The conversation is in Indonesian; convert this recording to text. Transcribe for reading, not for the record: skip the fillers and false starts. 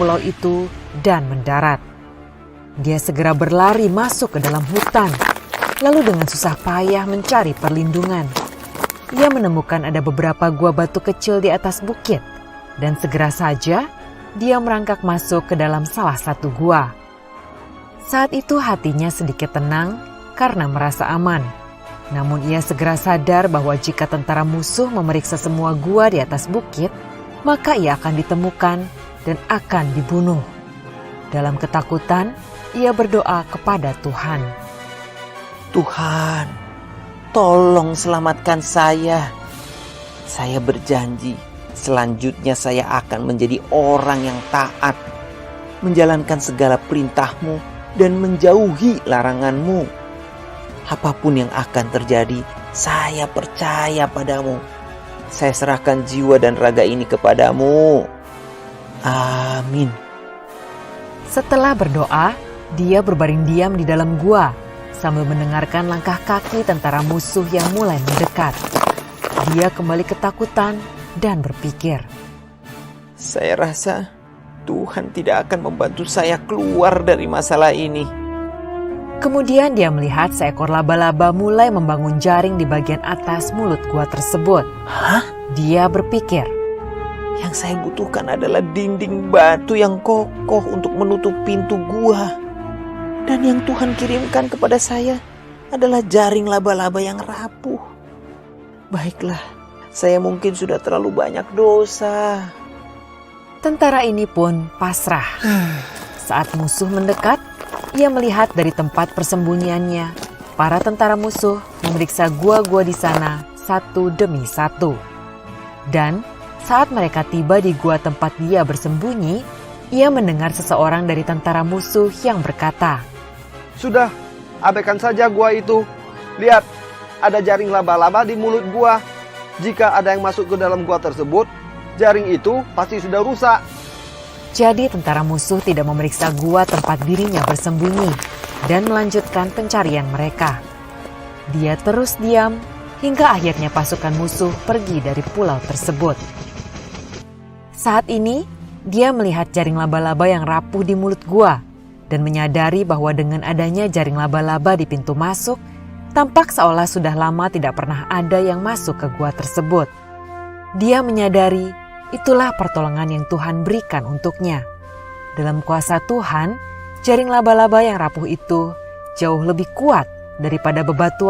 pulau itu dan mendarat. Dia segera berlari masuk ke dalam hutan, lalu dengan susah payah mencari perlindungan. Ia menemukan ada beberapa gua batu kecil di atas bukit, dan segera saja dia merangkak masuk ke dalam salah satu gua. Saat itu hatinya sedikit tenang karena merasa aman. Namun ia segera sadar bahwa jika tentara musuh memeriksa semua gua di atas bukit, maka ia akan ditemukan dan akan dibunuh. Dalam ketakutan, ia berdoa kepada Tuhan. Tuhan, tolong selamatkan saya. Saya berjanji, selanjutnya saya akan menjadi orang yang taat, menjalankan segala perintah-Mu dan menjauhi larangan-Mu. Apapun yang akan terjadi, saya percaya padamu. Saya serahkan jiwa dan raga ini kepadamu. Amin. Setelah berdoa, dia berbaring diam di dalam gua sambil mendengarkan langkah kaki tentara musuh yang mulai mendekat. Dia kembali ketakutan dan berpikir, saya rasa Tuhan tidak akan membantu saya keluar dari masalah ini. Kemudian dia melihat seekor laba-laba mulai membangun jaring di bagian atas mulut gua tersebut. Hah? Dia berpikir, yang saya butuhkan adalah dinding batu yang kokoh untuk menutup pintu gua. Dan yang Tuhan kirimkan kepada saya adalah jaring laba-laba yang rapuh. Baiklah, saya mungkin sudah terlalu banyak dosa. Tentara ini pun pasrah. Saat musuh mendekat, ia melihat dari tempat persembunyiannya, para tentara musuh memeriksa gua-gua di sana satu demi satu. Dan saat mereka tiba di gua tempat dia bersembunyi, ia mendengar seseorang dari tentara musuh yang berkata, "Sudah, abaikan saja gua itu. Lihat, ada jaring laba-laba di mulut gua. Jika ada yang masuk ke dalam gua tersebut, jaring itu pasti sudah rusak." Jadi tentara musuh tidak memeriksa gua tempat dirinya bersembunyi dan melanjutkan pencarian mereka. Dia terus diam hingga akhirnya pasukan musuh pergi dari pulau tersebut. Saat ini, dia melihat jaring laba-laba yang rapuh di mulut gua dan menyadari bahwa dengan adanya jaring laba-laba di pintu masuk, tampak seolah sudah lama tidak pernah ada yang masuk ke gua tersebut. Dia menyadari itulah pertolongan yang Tuhan berikan untuknya. Dalam kuasa Tuhan, jaring laba-laba yang rapuh itu jauh lebih kuat daripada bebatuan